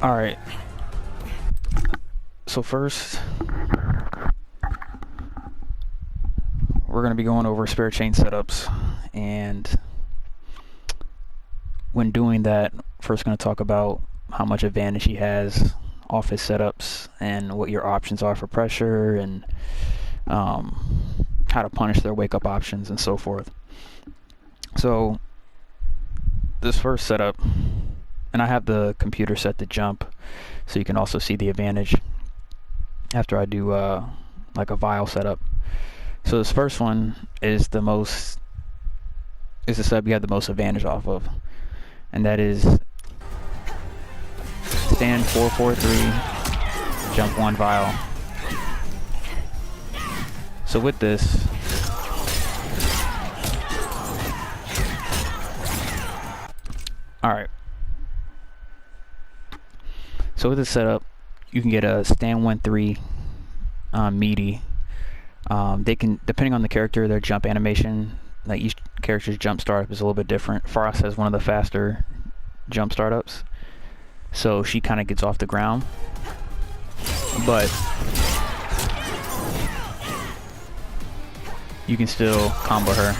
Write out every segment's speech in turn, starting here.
Alright. So first, we're going to be going over spare chain setups, and when doing that, first going to talk about how much advantage he has off his setups and what your options are for pressure, and how to punish their wake up options and so forth. So this first setup, and I have the computer set to jump so you can also see the advantage after I do like a Vial setup. So this first one is the setup you have the most advantage off of, and that is stand 4-4-3, jump 1 Vial. So with this, alright. So with this setup, you can get a stand 1-3 Meaty. They can, depending on the character, their jump animation, like each character's jump startup is a little bit different. Frost has one of the faster jump startups, so she kind of gets off the ground, but you can still combo her.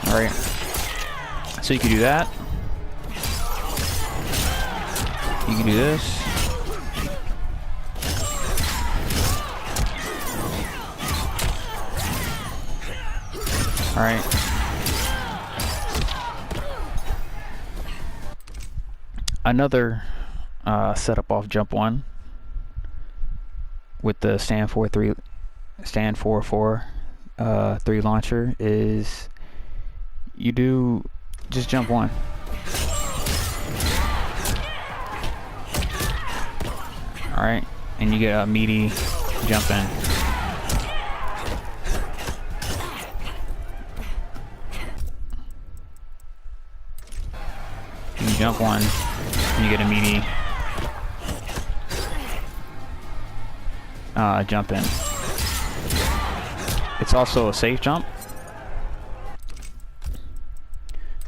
Alright, so you can do that. You can do this. Alright. Another setup off jump 1 with the stand 4-4 3 launcher is you do just jump 1. Alright, and you get a Meaty jump in. You jump 1, and you get a Meaty jump in. It's also a safe jump.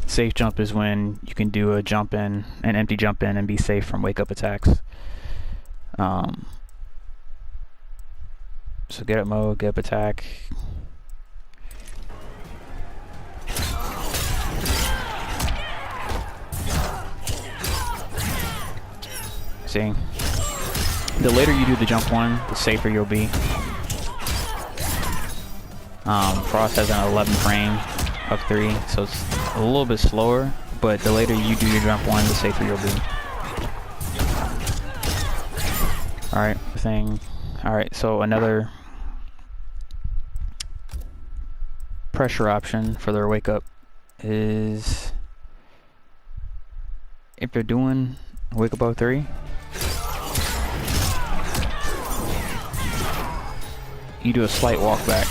Safe jump is when you can do a jump in, an empty jump in, and be safe from wake up attacks. So get up mode, get up attack. See, the later you do the jump 1, the safer you'll be. Frost has an 11 frame of 3, so it's a little bit slower, but the later you do your jump 1, the safer you'll be. Alright, alright, so another pressure option for their wake up is if they're doing wake up 03, you do a slight walk back.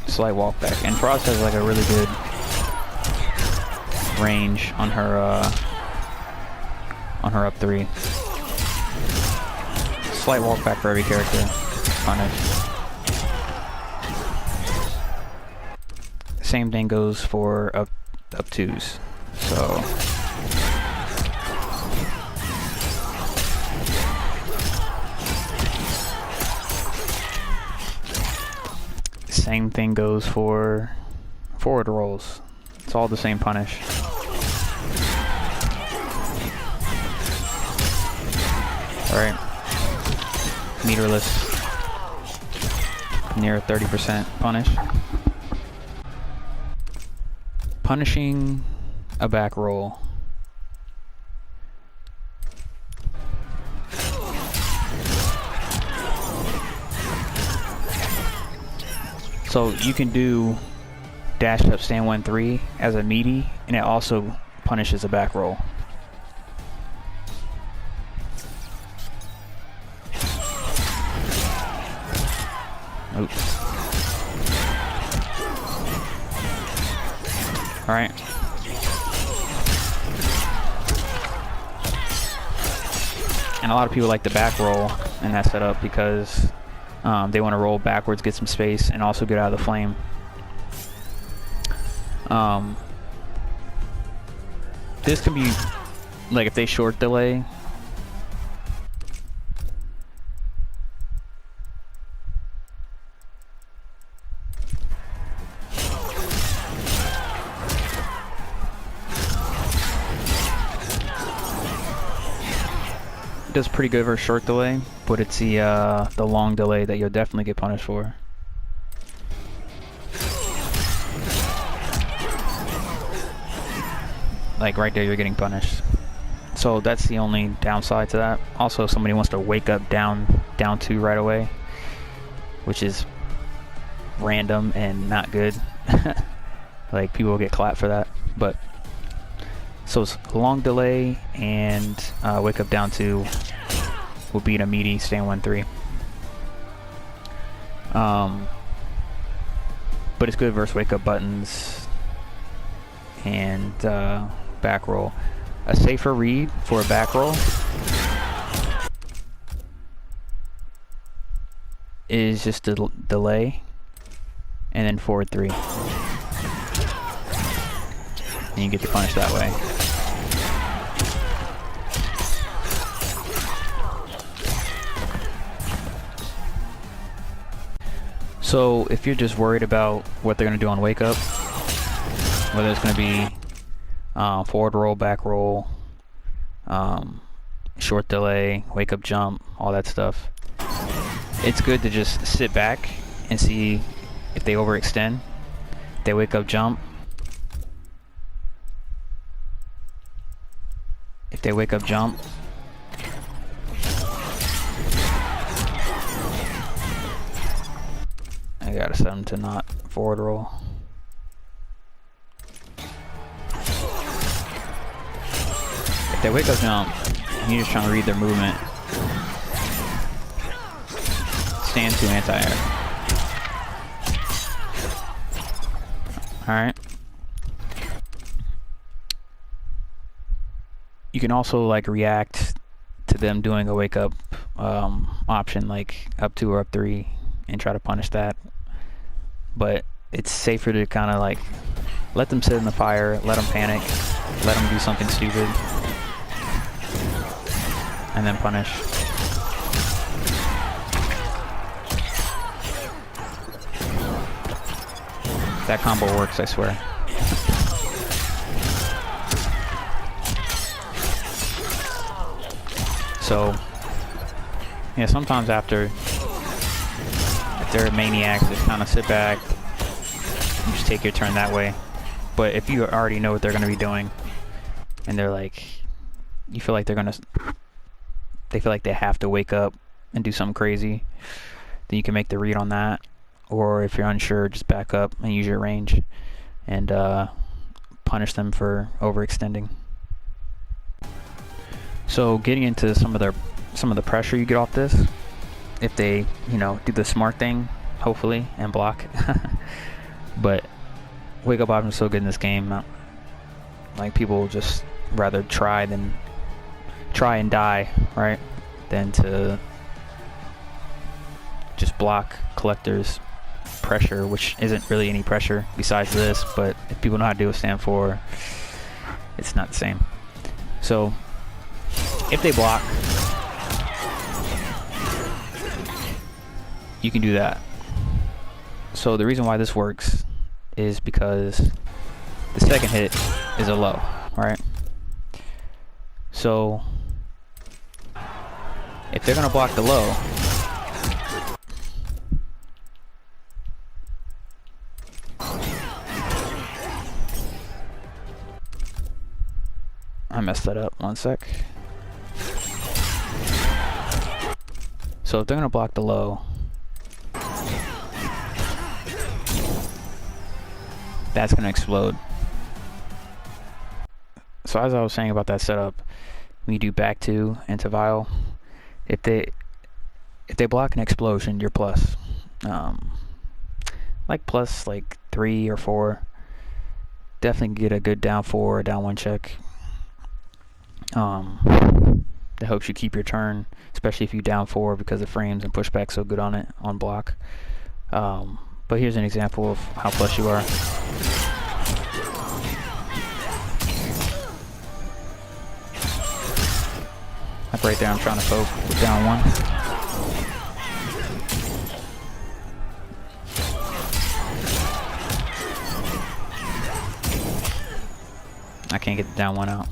Slight walk back, and Frost has like a really good range on her up 3. Slight walk back for every character. Punish. Same thing goes for up 2s. So same thing goes for forward rolls. It's all the same punish. Alright. Meterless. Near 30% punish. Punishing a back roll. So you can do dash up stand 1-3 as a Meaty, and it also punishes a back roll. Oops. Alright. And a lot of people like the back roll in that setup because they want to roll backwards, get some space, and also get out of the flame. This could be, like, if they short delay. It does pretty good for a short delay, but it's the long delay that you'll definitely get punished for. Like right there, you're getting punished. So that's the only downside to that. Also, if somebody wants to wake up down 2 right away, which is random and not good. Like, people will get clapped for that. But so it's long delay and wake up down 2 will beat a Meaty stand 1-3. But it's good versus wake up buttons and back roll. A safer read for a back roll is just a delay and then forward 3. And you get to punish that way. So if you're just worried about what they're going to do on wake up, whether it's going to be forward roll, back roll, short delay, wake up jump, all that stuff, it's good to just sit back and see if they overextend. They wake up jump. If they wake up jump, I gotta set them to not forward roll. If they wake up jump, and you're just trying to read their movement, stand 2 anti-air. Alright. You can also like react to them doing a wake up option, like up 2 or up 3, and try to punish that. But it's safer to kind of like let them sit in the fire, let them panic, let them do something stupid, and then punish. That combo works, I swear. So, yeah, sometimes after, if they're maniacs, just kind of sit back and just take your turn that way. But if you already know what they're going to be doing, and they're like, you feel like they feel like they have to wake up and do something crazy, then you can make the read on that. Or if you're unsure, just back up and use your range and punish them for overextending. So getting into some of the pressure you get off this, if they, you know, do the smart thing, hopefully, and block. But wake up option is so good in this game. Like, people just rather try and die, right, than to just block Kollector's pressure, which isn't really any pressure besides this. But if people know how to do a stand 4, it's not the same. So if they block, you can do that. So the reason why this works is because the second hit is a low, right? So if they're gonna block the low, I messed that up, 1 sec. So if they're gonna block the low, that's gonna explode. So as I was saying about that setup, when you do back 2 into Vial, if they block an explosion, you're plus. Like plus like 3 or 4. Definitely get a good down 4 or down 1 check. that helps you keep your turn, especially if you down 4 because the frames and pushback's so good on it on block. But here's an example of how flush you are. Like right there, I'm trying to poke with down 1. I can't get the down 1 out.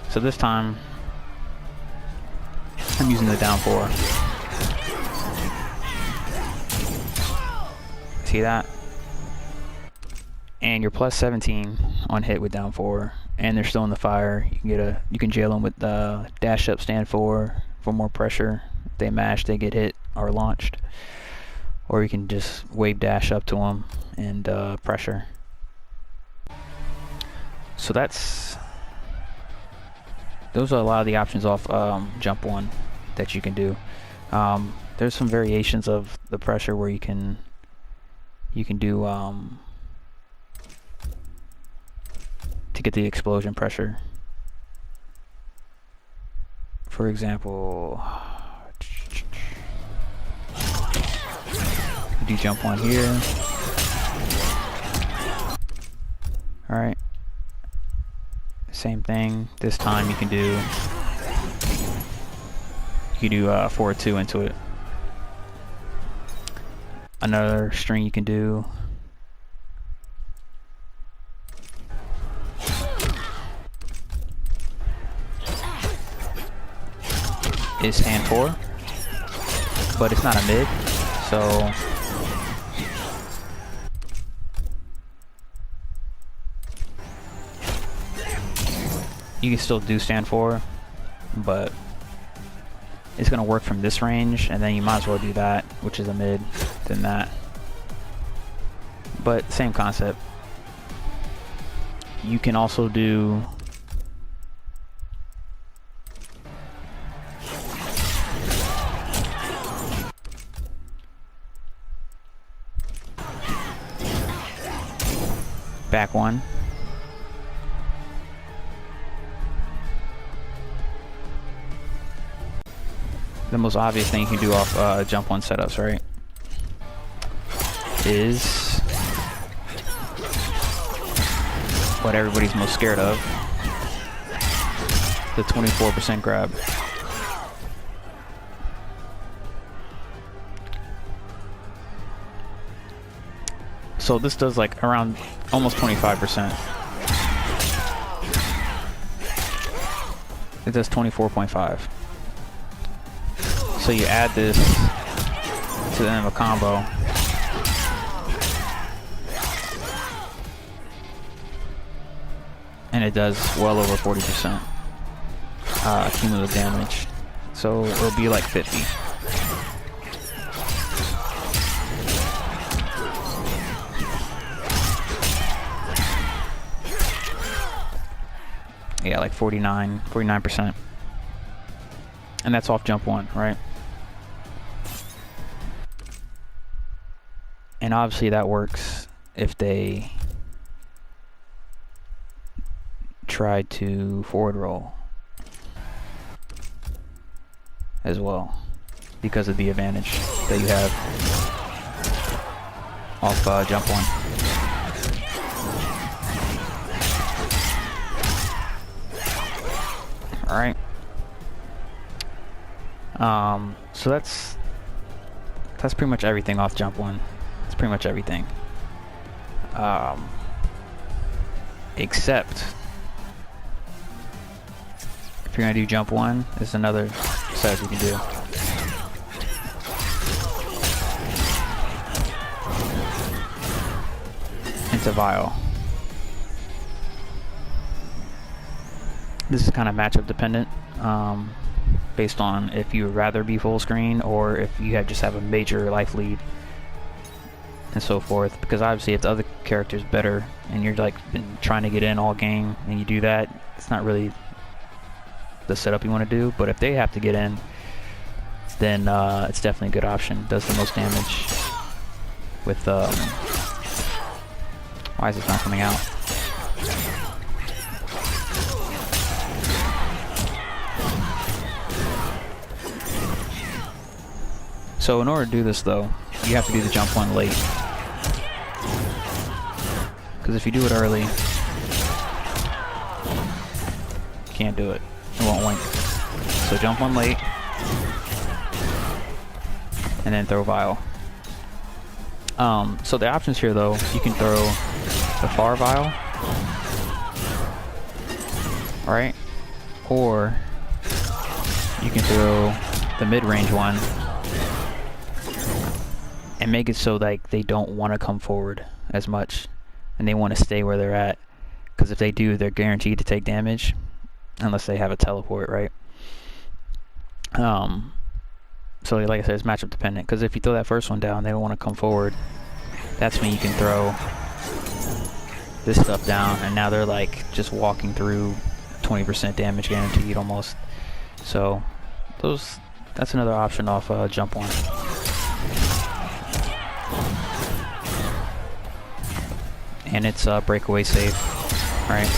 So this time, I'm using the down 4. See that? And you're plus 17 on hit with down 4, and they're still in the fire. You can jail them with dash up stand 4 for more pressure. If they mash, they get hit or launched. Or you can just wave dash up to them and pressure. So those are a lot of the options off jump 1 that you can do. There's some variations of the pressure where you can do to get the explosion pressure. For example, you do jump 1 here. Alright. Same thing. This time you can do 4-2 into it. Another string you can do is stand 4, but it's not a mid, so you can still do stand 4, but it's going to work from this range, and then you might as well do that, which is a mid, than that. But same concept. You can also do back 1. The most obvious thing you can do off jump 1 setups, right, is what everybody's most scared of, the 24% grab. So this does like around almost 25%. It does 24.5. So you add this to the end of a combo, and it does well over 40% cumulative damage. So it'll be like 50. Yeah, like 49%. And that's off jump 1, right? And obviously that works if they try to forward roll as well, because of the advantage that you have off jump 1. Alright. So that's pretty much everything off jump 1. That's pretty much everything. Except if you're gonna do jump 1, there's another setup you can do. Into Vial. This is kind of matchup dependent, based on if you would rather be full screen or if you just have a major life lead and so forth. Because obviously if the other character's better and you're like been trying to get in all game and you do that, it's not really the setup you want to do. But if they have to get in, then it's definitely a good option. Does the most damage with Why is this not coming out? So in order to do this though, you have to do the jump one late. Because if you do it early, you can't do it. It won't link. So jump one late, and then throw Vial. So the options here though, you can throw the far Vial, right? Or you can throw the mid-range one and make it so like they don't want to come forward as much and they want to stay where they're at, because if they do, they're guaranteed to take damage unless they have a teleport, right? So like I said, it's matchup dependent, because if you throw that first one down, they don't want to come forward. That's when you can throw this stuff down, and now they're like just walking through 20% damage guaranteed almost. So that's another option off jump one. And it's breakaway safe, right?